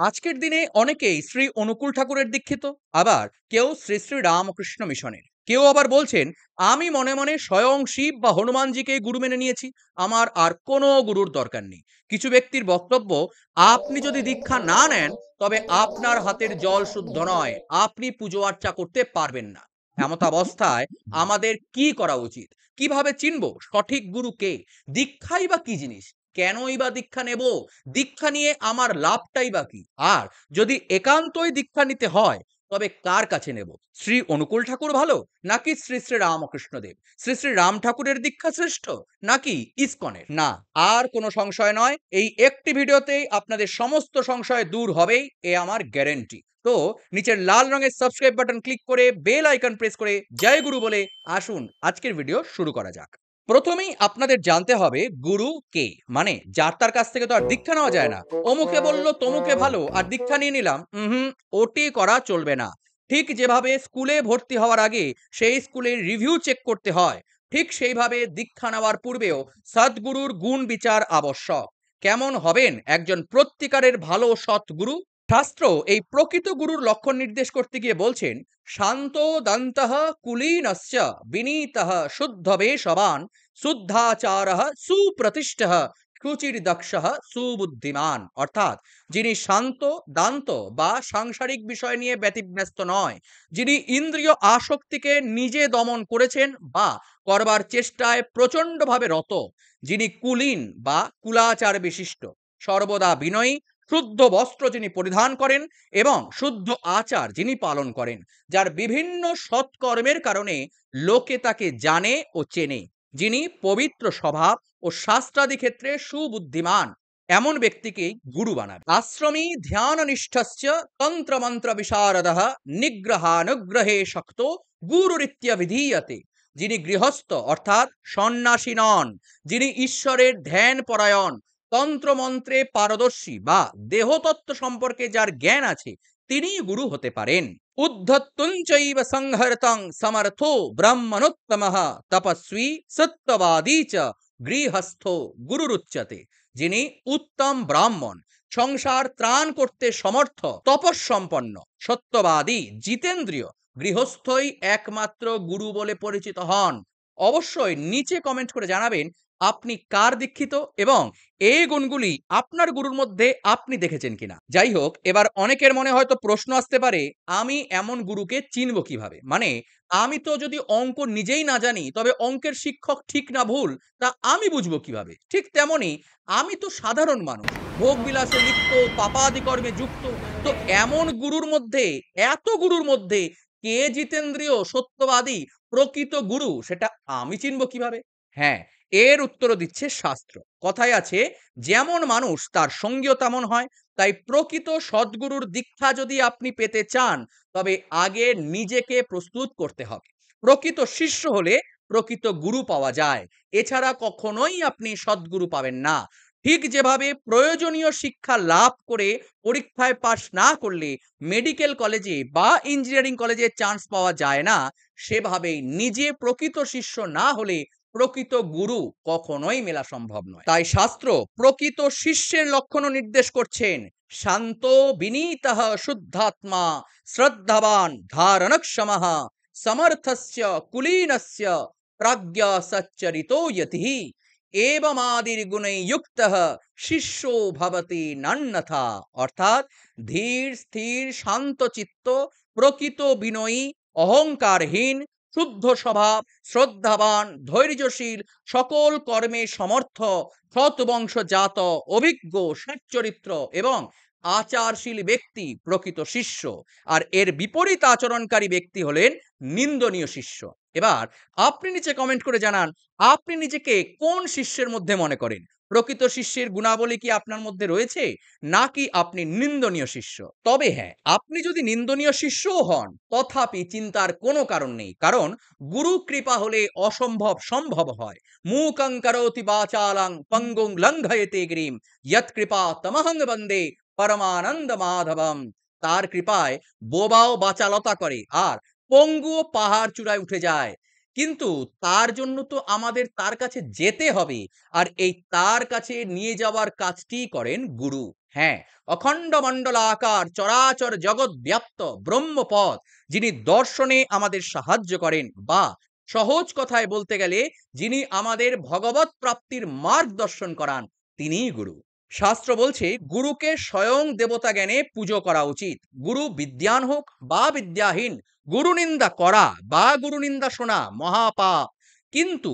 আজকের দিনে অনেকেই শ্রী অনুকূল ঠাকুরের দীক্ষিত, আবার কেউ শ্রী শ্রী রামকৃষ্ণ মিশনের। কেউ আবার বলছেন, আমি মনে মনে স্বয়ং শিব বা হনুমানজিকে গুরু মেনে নিয়েছি, আমার আর কোনো গুরুর দরকার নেই। কিছু ব্যক্তির বক্তব্য, আপনি যদি দীক্ষা না নেন তবে আপনার হাতের জল শুদ্ধ নয়, আপনি পুজো আর্চা করতে পারবেন না। এমত অবস্থায় আমাদের কি করা উচিত? কিভাবে চিনব সঠিক গুরু কে? দীক্ষাই বা কি জিনিস? কেনই বা দীক্ষা নেব? দীক্ষা নিয়ে আমার লাভটাই বা কি? আর যদি একান্তই দীক্ষা নিতে হয় তবে কার কাছে নেব? শ্রী অনুকূল ঠাকুর ভালো, নাকি শ্রী শ্রী রামকৃষ্ণ দেব? শ্রী শ্রী রাম ঠাকুরের দীক্ষা শ্রেষ্ঠ, নাকি ইসকনের? না, আর কোনো সংশয় নয়, এই একটি ভিডিওতেই আপনাদের সমস্ত সংশয় দূর হবেই, এ আমার গ্যারেন্টি। তো নিচের লাল রঙের সাবস্ক্রাইব বাটন ক্লিক করে বেল আইকন প্রেস করে জয় গুরু বলে আসুন আজকের ভিডিও শুরু করা যাক। প্রথমেই আপনাদের জানতে হবে গুরু কে, মানে যার তার কাছ থেকে তো আর দীক্ষা নেওয়া যায় না। অমুকে বলল তমুকে ভালো আর দীক্ষা নিয়ে নিলাম, ওটি করা চলবে না। ঠিক যেভাবে স্কুলে ভর্তি হওয়ার আগে সেই স্কুলের রিভিউ চেক করতে হয়, ঠিক সেইভাবে দীক্ষা নেওয়ার পূর্বেও সদ্গুরুর গুণ বিচার আবশ্যক। কেমন হবেন একজন প্রত্যিকারের ভালো সৎগুরু? শাস্ত্র এই প্রকৃত গুরুর লক্ষণ নির্দেশ করতে গিয়ে বলছেন, শান্ত দন্তঃ কুলীনস্য বিনীতঃ শুদ্ধবেশবান শুদ্ধাচারঃ সুপ্রতিষ্ঠঃ শুচির্দক্ষঃ সুবুদ্ধিমান। অর্থাৎ যিনি শান্ত দান্ত বা সাংসারিক বিষয় নিয়ে ব্যতিব্যস্ত নয়, যিনি ইন্দ্রিয় আসক্তিকে নিজে দমন করেছেন বা করবার চেষ্টায় প্রচণ্ডভাবে রত, যিনি কুলীন বা কুলাচার বিশিষ্ট, সর্বদা বিনয়ী, শুদ্ধ বস্ত্র যিনি পরিধান করেন এবং শুদ্ধ আচার যিনি পালন করেন, যার বিভিন্ন সৎকর্মের কারণে লোকে তাকে জানে ও চেনে, যিনি পবিত্র স্বভাব ও শাস্ত্রাদি ক্ষেত্রে সুবুদ্ধিমান, এমন ব্যক্তিকেই গুরু বানাবে। আশ্রমী ধ্যান নিষ্ঠস্য তন্ত্র মন্ত্র বিশারদঃ নিগ্রহানুগ্রহে শক্ত গুরুরিত্য বিধীয়তে। যিনি গৃহস্থ অর্থাৎ সন্ন্যাসী নন, যিনি ঈশ্বরের ধ্যান পরায়ণ, তন্ত্রমন্ত্রে পারদর্শী বা দেহতত্ত্ব সম্পর্কে যার জ্ঞান আছে, তিনিই গুরু হতে পারেন। উদ্ধত্তুঞ্চৈব সংহর্তং সমর্থো ব্রাহ্মণোত্তমঃ তপস্বী সত্যবাদী চ গৃহস্থ গুরুরুচ্যতে। যিনি উত্তম ব্রাহ্মণ, সংসার ত্রাণ করতে সমর্থ, তপস্সম্পন্ন, সত্যবাদী, জিতেন্দ্রীয় গৃহস্থই একমাত্র গুরু বলে পরিচিত হন। অবশ্যই নিচে কমেন্ট করে জানাবেন আপনি কার দীক্ষিত এবং এই গুণগুলি আপনার গুরুর মধ্যে আপনি দেখেছেন কিনা। যাই হোক, এবার অনেকের মনে হয়তো প্রশ্ন আসতে পারে, আমি এমন গুরুকে চিনব কিভাবে? মানে আমি তো যদি অঙ্ক নিজেই না জানি তবে অঙ্কের শিক্ষক ঠিক না ভুল তা আমি বুঝবো কিভাবে? ঠিক তেমনি আমি তো সাধারণ মানুষ, ভোগ বিলাসে লিপ্ত, পাপাদি কর্মে যুক্ত। তো এমন গুরুর মধ্যে, এত গুরুর মধ্যে কে জিতেন্দ্রীয়, সত্যবাদী, প্রকৃত গুরু সেটা আমি চিনব কিভাবে? হ্যাঁ, এর উত্তরও দিচ্ছে শাস্ত্র। কথায় আছে, যেমন মানুষ তার সঙ্গীও তেমন হয়। তাই প্রকৃত সদ্গুরুর দীক্ষা যদি আপনি পেতে চান তবে আগে নিজেকে প্রস্তুত করতে হবে। প্রকৃত শিষ্য হলে প্রকৃত গুরু পাওয়া যায়, এছাড়া কখনোই আপনি সদ্গুরু পাবেন না। ঠিক যেভাবে প্রয়োজনীয় শিক্ষা লাভ করে পরীক্ষায় পাশ না করলে মেডিকেল কলেজে বা ইঞ্জিনিয়ারিং কলেজে চান্স পাওয়া যায় না, সেভাবেই নিজে প্রকৃত শিষ্য না হলে প্রকৃত গুরু কখনোই মেলা সম্ভব নয়। তাই শাস্ত্র প্রকৃত শিষ্যের লক্ষণও নির্দেশ করছেন, শান্ত বিনীতঃ শুদ্ধাত্মা শ্রদ্ধাবান ধারণক্ষমঃ সমর্থস্য কুলীনস্য প্রাজ্ঞা সচ্চরিতো যতিঃ এবমাদির গুণে যুক্তঃ শিষ্যো ভবতি নান্যথা। অর্থাৎ ধীর স্থির শান্তচিত্ত, প্রকৃত বিনয়ী, অহংকারহীন, শুদ্ধ স্বভাব, শ্রদ্ধাবান, ধৈর্যশীল, সকল কর্মে সমর্থ, সৎ বংশজাত, অভিজ্ঞ, সচ্চরিত্র এবং আচারশীল ব্যক্তি প্রকৃত শিষ্য। আর এর বিপরীত আচরণকারী ব্যক্তি হলেন নিন্দনীয় শিষ্য। এবার আপনি নিচে কমেন্ট করে জানান, আপনি নিজেকে কোন শিষ্যের মধ্যে মনে করেন? প্রকৃত শিষ্যের গুণাবলী কি আপনার মধ্যে রয়েছে, নাকি আপনি নিন্দনীয় শিষ্য? তবে হ্যাঁ, আপনি যদি নিন্দনীয় শিষ্যও হন তথাপি চিন্তার কোনো কারণ নেই, কারণ গুরু কৃপা হলে অসম্ভব সম্ভব হয়। মূকং করোতি বাচালং পঙ্গুং লঙ্ঘয়তে গিরিম ইয়ৎ কৃপা তমহং বন্দে পরমানন্দ মাধবম। তার কৃপায় বোবাও বাচালতা করে আর পঙ্গুও পাহাড় চূড়ায় উঠে যায়। কিন্তু তার জন্য তো আমাদের তার কাছে যেতে হবে, আর এই তার কাছে নিয়ে যাওয়ার কাজটি করেন গুরু। হ্যাঁ, অখণ্ড মণ্ডলাকার চরাচর জগৎ ব্যাপ্ত ব্রহ্মপদ যিনি দর্শনে আমাদের সাহায্য করেন, বা সহজ কথায় বলতে গেলে যিনি আমাদের ভগবৎ প্রাপ্তির মার্গ দর্শন করান, তিনিই গুরু। শাস্ত্র বলছে গুরুকে স্বয়ং দেবতা জ্ঞানে পুজো করা উচিত। গুরু বিদ্যান হোক বা বিদ্যাহীন, গুরু নিন্দা করা বা গুরু নিন্দা শোনা মহাপাপ। কিন্তু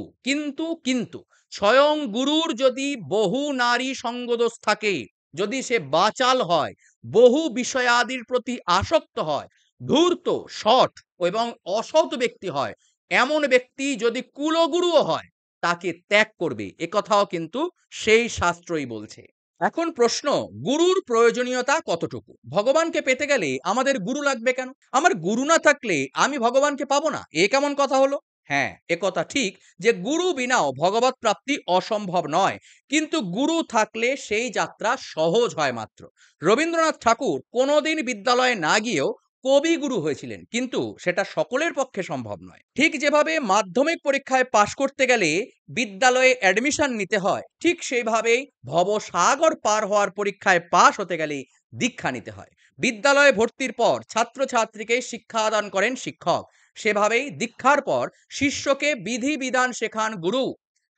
স্বয়ং গুরুর যদি বহু নারী সঙ্গদোষ থাকে, যদি সে বাচাল হয়, বহু বিষয়াদির প্রতি আসক্ত হয়, ধূর্ত, শঠ এবং অসৎ ব্যক্তি হয়, এমন ব্যক্তি যদি কুলগুরুও হয়, তাকে ত্যাগ করবে, একথাও কিন্তু সেই শাস্ত্রই বলছে। এখন প্রশ্ন, গুরুর প্রয়োজনীয়তা কতটুকু? ভগবানকে পেতে গেলে আমাদের গুরু লাগবে কেন? আমার গুরু না থাকলে আমি ভগবানকে পাবো না, এ কেমন কথা হলো? হ্যাঁ, একথা ঠিক যে গুরু বিনাও ভগবৎ প্রাপ্তি অসম্ভব নয়, কিন্তু গুরু থাকলে সেই যাত্রা সহজ হয় মাত্র। রবীন্দ্রনাথ ঠাকুর কোনোদিন বিদ্যালয়ে না গিয়েও কবিগুরু হয়েছিলেন, কিন্তু সেটা সকলের পক্ষে সম্ভব নয়। ঠিক যেভাবে মাধ্যমিক পরীক্ষায় পাশ করতে গেলে বিদ্যালয়ে অ্যাডমিশন নিতে হয়, ঠিক সেইভাবেই ভবসাগর পার হওয়ার পরীক্ষায় পাশ হতে গেলে দীক্ষা নিতে হয়। বিদ্যালয়ে ভর্তির পর ছাত্রছাত্রীকে শিক্ষাদান করেন শিক্ষক, সেভাবেই দীক্ষার পর শিষ্যকে বিধি বিধান শেখান গুরু।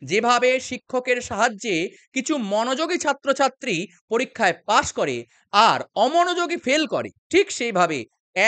যেভাবে শিক্ষকের সাহায্যে কিছু মনোযোগী ছাত্রছাত্রী পরীক্ষায় পাশ করে আর অমনোযোগী ফেল করে, ঠিক সেইভাবে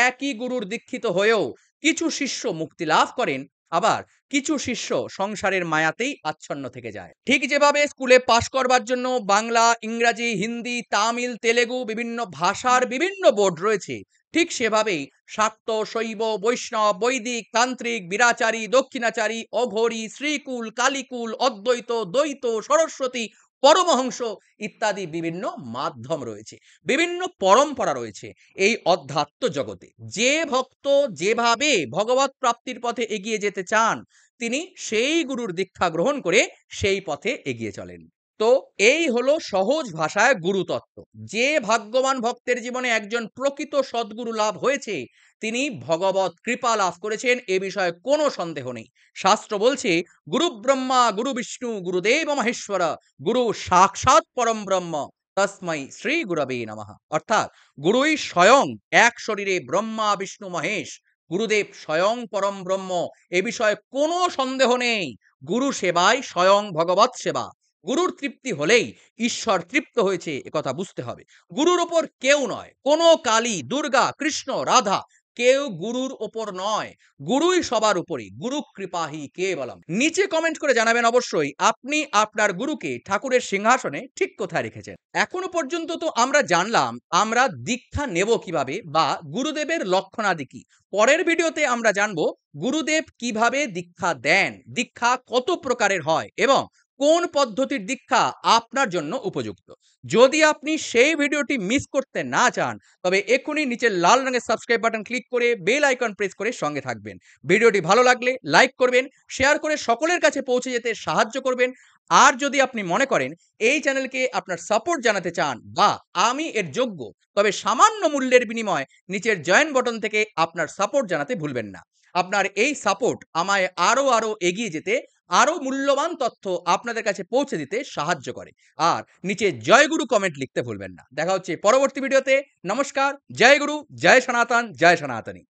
একই গুরুর দীক্ষিত হয়েও কিছু শিষ্য মুক্তি লাভ করেন, আবার কিছু শিষ্য সংসারের মায়াতেই আচ্ছন্ন থেকে যায়। ঠিক যেভাবে স্কুলে পাশ করবার জন্য বাংলা, ইংরাজি, হিন্দি, তামিল, তেলেগু বিভিন্ন ভাষার বিভিন্ন বোর্ড রয়েছে, ঠিক সেভাবেই শাক্ত, শৈব, বৈষ্ণব, বৈদিক, তান্ত্রিক, বীরাচারী, দক্ষিণাচারী, অঘোরী, শ্রীকুল, কালীকুল, অদ্বৈত, দ্বৈত, সরস্বতী, পরমহংস ইত্যাদি বিভিন্ন মাধ্যম রয়েছে, বিভিন্ন পরম্পরা রয়েছে এই অধ্যাত্ম জগতে। যে ভক্ত যেভাবে ভগবৎ প্রাপ্তির পথে এগিয়ে যেতে চান, তিনি সেই গুরুর দীক্ষা গ্রহণ করে সেই পথে এগিয়ে চলেন। তো এই হলো সহজ ভাষায় গুরুতত্ত্ব। যে ভাগ্যবান ভক্তের জীবনে একজন প্রকৃত সদ্গুরু লাভ হয়েছে, তিনি ভগবৎ কৃপা লাভ করেছেন, এ বিষয়ে কোনো সন্দেহ নেই। শাস্ত্র বলছে গুরু ব্রহ্মা গুরু বিষ্ণু গুরুদেব মহেশ্বর, গুরু সাক্ষাৎ পরম ব্রহ্ম, তস্मै শ্রী গুরবে নমঃ। অর্থাৎ গুরুই স্বয়ং এক শরীরে ব্রহ্মা বিষ্ণু মহেশ, গুরুদেব স্বয়ং পরম ব্রহ্ম, এ বিষয়ে কোনো সন্দেহ নেই। গুরু সেবাই স্বয়ং ভগবৎ সেবা। গুরুর তৃপ্তি হলেই ঈশ্বর তৃপ্ত হয়েছে, একথা বুঝতে হবে। গুরুর ওপর কেউ নয়, কোনো কালী, দুর্গা, কৃষ্ণ, রাধা, কেউ গুরুর ওপর নয়। গুরুই সবার উপরে, গুরু কৃপাহি কেবলম। নিচে কমেন্ট করে জানাবেন অবশ্যই আপনি আপনার গুরুকে ঠাকুরের সিংহাসনে ঠিক কোথায় রেখেছেন। এখনো পর্যন্ত তো আমরা জানলাম আমরা দীক্ষা নেব কিভাবে বা গুরুদেবের লক্ষণাদি কি। পরের ভিডিওতে আমরা জানবো গুরুদেব কিভাবে দীক্ষা দেন, দীক্ষা কত প্রকারের হয় এবং কোন পদ্ধতির দীক্ষা আপনার জন্য উপযুক্ত। যদি আপনি সেই ভিডিওটি মিস করতে না চান, তবে এক্ষুনি নিচের লাল রঙের সাবস্ক্রাইব বাটন ক্লিক করে বেল আইকন প্রেস করে সঙ্গে থাকবেন। ভিডিওটি ভালো লাগলে লাইক করবেন, শেয়ার করে সকলের কাছে পৌঁছে যেতে সাহায্য করবেন। আর যদি আপনি মনে করেন এই চ্যানেলকে আপনার সাপোর্ট জানাতে চান বা আমি এর যোগ্য, তবে সামান্য মূল্যের বিনিময়ে নিচের জয়েন বাটন থেকে আপনার সাপোর্ট জানাতে ভুলবেন না। আপনার এই সাপোর্ট আমায় আরো এগিয়ে যেতে, আরো মূল্যবান তথ্য আপনাদের কাছে পৌঁছে দিতে সাহায্য করে। আর নিচে জয় গুরু কমেন্ট লিখতে ভুলবেন না। দেখা হচ্ছে পরবর্তী ভিডিওতে। নমস্কার, জয় গুরু, জয় সনাতন, জয় সনাতনী।